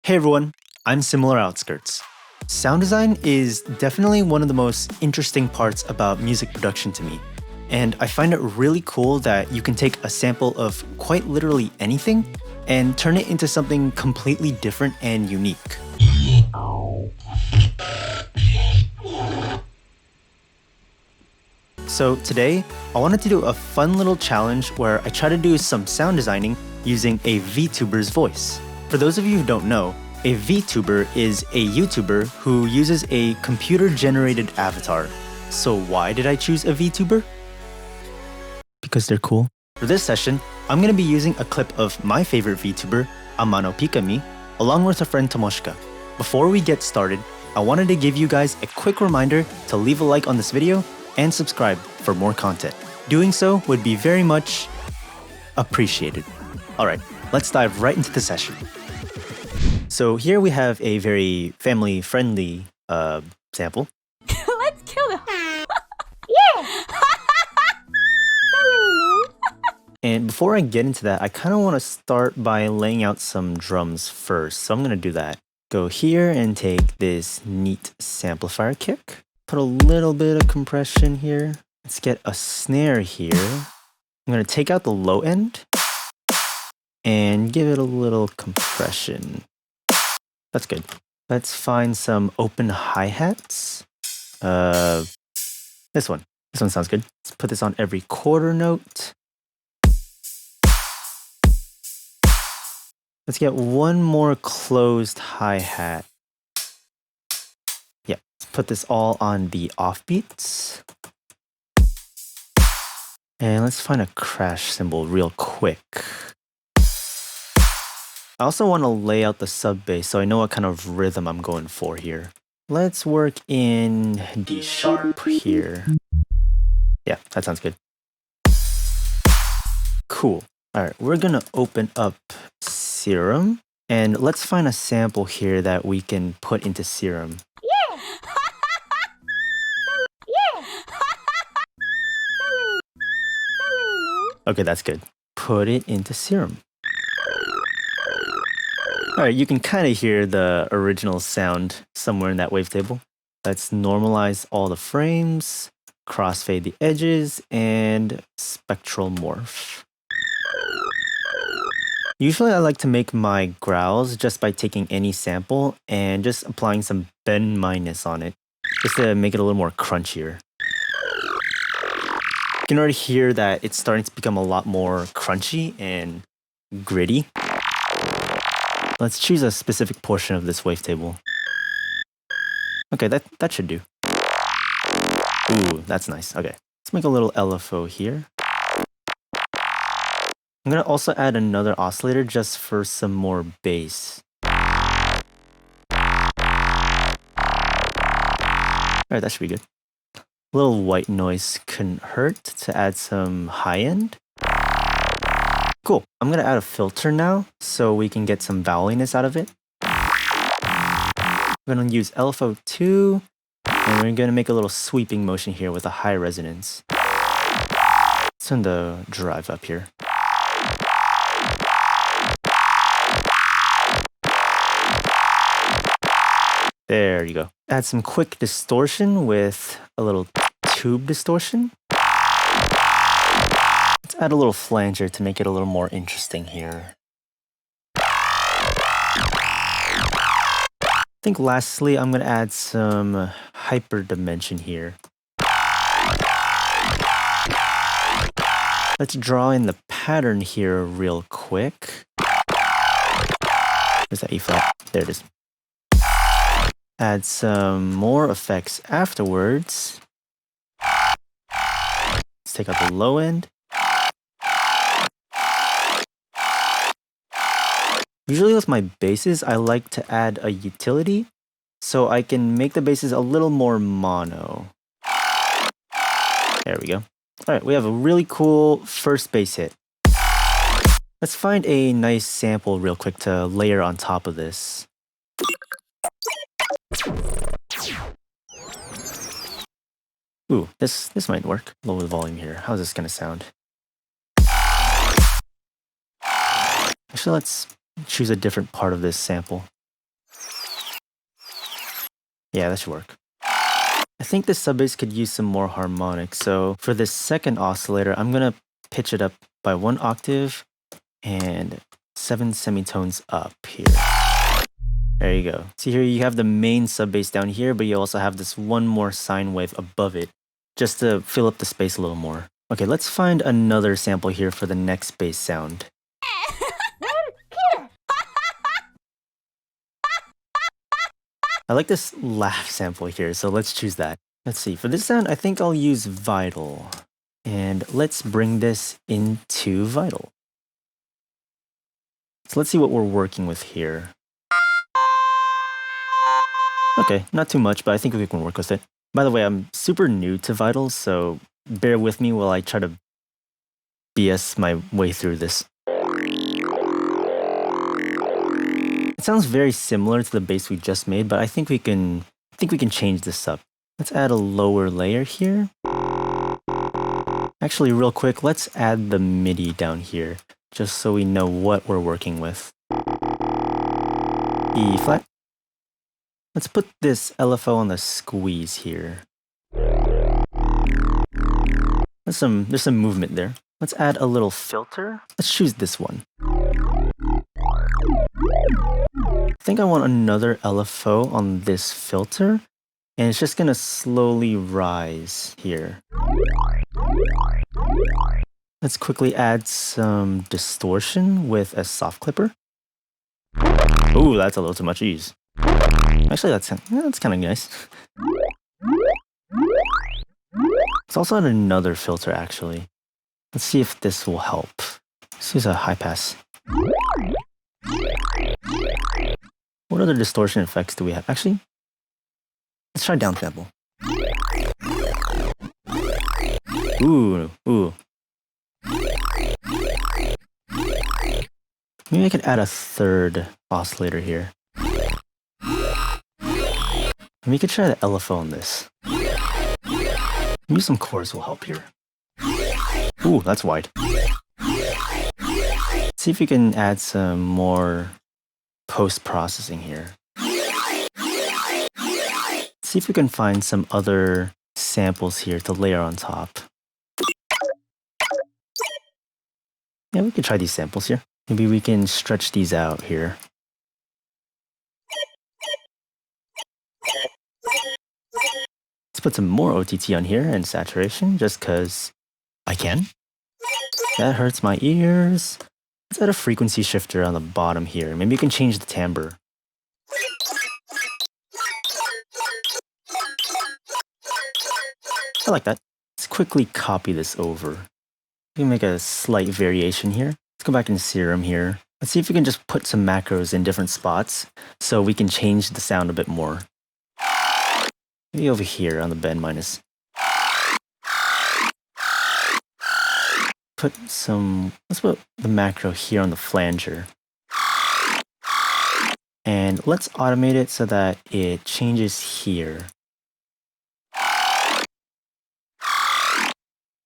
Hey everyone, I'm Similar Outskirts. Sound design is definitely one of the most interesting parts about music production to me, and I find it really cool that you can take a sample of quite literally anything and turn it into something completely different and unique. So today, I wanted to do a fun little challenge where I try to do some sound designing using a VTuber's voice. For those of you who don't know, a VTuber is a YouTuber who uses a computer-generated avatar. So why did I choose a VTuber? Because they're cool. For this session, I'm going to be using a clip of my favorite VTuber, Amano Pikamee, along with her friend Tomoshika. Before we get started, I wanted to give you guys a quick reminder to leave a like on this video and subscribe for more content. Doing so would be very much appreciated. Alright, let's dive right into the session. So here we have a very family-friendly sample. Let's kill him! Yeah! And before I get into that, I kind of want to start by laying out some drums first. So I'm going to do that. Go here and take this neat samplifier kick. Put a little bit of compression here. Let's get a snare here. I'm going to take out the low end and give it a little compression. That's good. Let's find some open hi-hats. This one. This one sounds good. Let's put this on every quarter note. Let's get one more closed hi-hat. Yeah, let's put this all on the offbeats. And let's find a crash cymbal real quick. I also want to lay out the sub bass so I know what kind of rhythm I'm going for here. Let's work in D sharp here. Yeah, that sounds good. Cool. Alright, we're gonna open up SERUM, and let's find a sample here that we can put into SERUM. Yeah! Yeah! Okay, that's good. Put it into SERUM. Alright, you can kind of hear the original sound somewhere in that wavetable. Let's normalize all the frames, crossfade the edges, and spectral morph. Usually I like to make my growls just by taking any sample and just applying some bend minus on it, just to make it a little more crunchier. You can already hear that it's starting to become a lot more crunchy and gritty. Let's choose a specific portion of this wavetable. Okay, that should do. Ooh, that's nice. Okay, let's make a little LFO here. I'm gonna also add another oscillator just for some more bass. Alright, that should be good. A little white noise couldn't hurt to add some high end. Cool. I'm gonna add a filter now so we can get some vowelliness out of it. I'm gonna use LFO2 and we're gonna make a little sweeping motion here with a high resonance. Let's turn the drive up here. There you go. Add some quick distortion with a little tube distortion. Let's add a little flanger to make it a little more interesting here. I think lastly, I'm going to add some hyper dimension here. Let's draw in the pattern here real quick. Where's that E flat? There it is. Add some more effects afterwards. Let's take out the low end. Usually with my basses, I like to add a utility so I can make the basses a little more mono. There we go. Alright, we have a really cool first bass hit. Let's find a nice sample real quick to layer on top of this. Ooh, this might work. Lower the volume here. How's this gonna sound? Actually, let's choose a different part of this sample. Yeah, that should work. I think this sub bass could use some more harmonics, so for this second oscillator, I'm gonna pitch it up by 1 octave and 7 semitones up here. There you go. See here, you have the main sub bass down here, but you also have this one more sine wave above it, just to fill up the space a little more. Okay, let's find another sample here for the next bass sound. I like this laugh sample here, so let's choose that. Let's see, for this sound, I think I'll use Vital. And let's bring this into Vital. So let's see what we're working with here. Okay, not too much, but I think we can work with it. By the way, I'm super new to Vital, so bear with me while I try to BS my way through this. It sounds very similar to the bass we just made, but I think we can change this up. Let's add a lower layer here. Actually, real quick, let's add the MIDI down here, just so we know what we're working with. E flat. Let's put this LFO on the squeeze here. There's some movement there. Let's add a little filter. Let's choose this one. I think I want another LFO on this filter, and it's just gonna slowly rise here. Let's quickly add some distortion with a soft clipper. Ooh, that's a little too much ease. Actually, that's kind of nice. Let's also add another filter, actually. Let's see if this will help. Let's use a high pass. What other distortion effects do we have? Actually, let's try downsample. Ooh. Maybe I could add a third oscillator here. We could try the LFO on this. Maybe some chorus will help here. Ooh, that's wide. Let's see if we can add some more post-processing here. Let's see if we can find some other samples here to layer on top. Yeah, we could try these samples here. Maybe we can stretch these out here. Let's put some more OTT on here and saturation, just because I can. That hurts my ears. Let's add a frequency shifter on the bottom here. Maybe you can change the timbre. I like that. Let's quickly copy this over. We can make a slight variation here. Let's go back in SERUM here. Let's see if we can just put some macros in different spots so we can change the sound a bit more. Maybe over here on the bend minus. Let's put the macro here on the flanger. And let's automate it so that it changes here.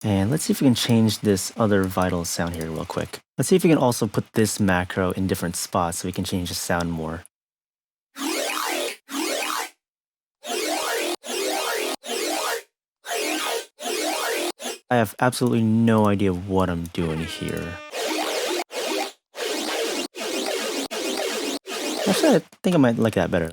And let's see if we can change this other vital sound here real quick. Let's see if we can also put this macro in different spots so we can change the sound more. I have absolutely no idea what I'm doing here. Actually, I think I might like that better.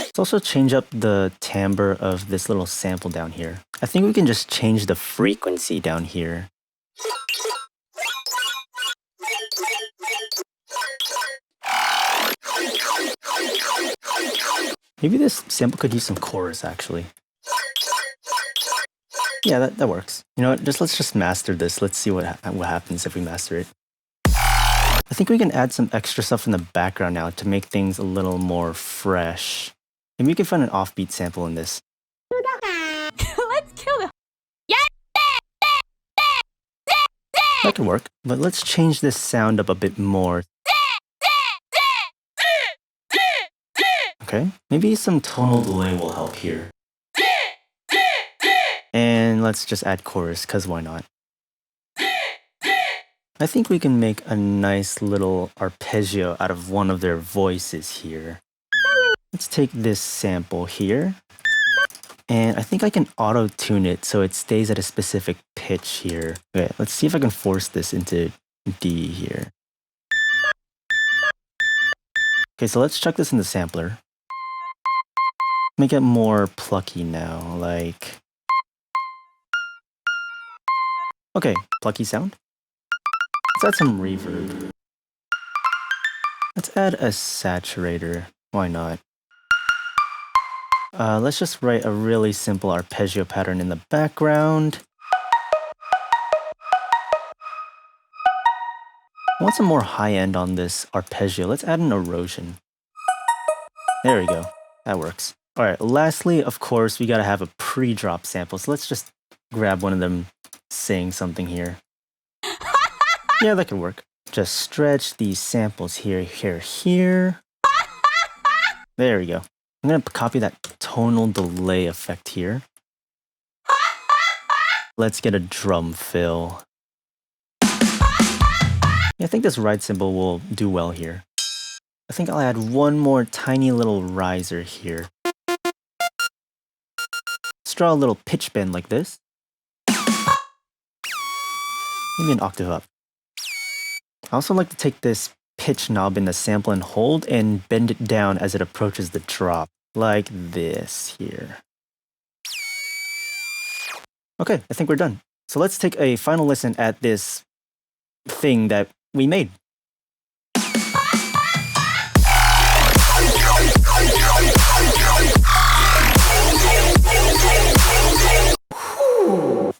Let's also change up the timbre of this little sample down here. I think we can just change the frequency down here. Maybe this sample could use some chorus, actually. Yeah, that works. You know what, let's just master this. Let's see what happens if we master it. I think we can add some extra stuff in the background now to make things a little more fresh. Maybe we can find an offbeat sample in this. Let's kill it. That could work, but let's change this sound up a bit more. Okay, maybe some tonal delay will help here. And let's just add chorus, cause why not? I think we can make a nice little arpeggio out of one of their voices here. Let's take this sample here. And I think I can auto-tune it so it stays at a specific pitch here. Okay, let's see if I can force this into D here. Okay, so let's chuck this in the sampler. Make it more plucky now, like... Okay, plucky sound. Let's add some reverb. Let's add a saturator. Why not? Let's just write a really simple arpeggio pattern in the background. I want some more high end on this arpeggio. Let's add an erosion. There we go. That works. Alright, lastly, of course, we gotta have a pre-drop sample. So let's just grab one of them saying something here. Yeah, that could work. Just stretch these samples here, here, here. There we go. I'm gonna copy that tonal delay effect here. Let's get a drum fill. Yeah, I think this ride cymbal will do well here. I think I'll add one more tiny little riser here. Let's draw a little pitch bend like this. Maybe an octave up. I also like to take this pitch knob in the sample and hold and bend it down as it approaches the drop. Like this here. Okay, I think we're done. So let's take a final listen at this thing that we made.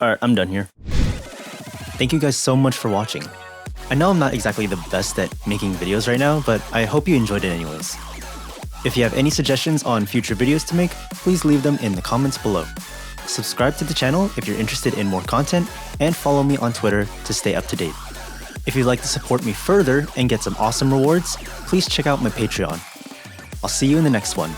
Alright, I'm done here. Thank you guys so much for watching. I know I'm not exactly the best at making videos right now, but I hope you enjoyed it anyways. If you have any suggestions on future videos to make, please leave them in the comments below. Subscribe to the channel if you're interested in more content, and follow me on Twitter to stay up to date. If you'd like to support me further and get some awesome rewards, please check out my Patreon. I'll see you in the next one.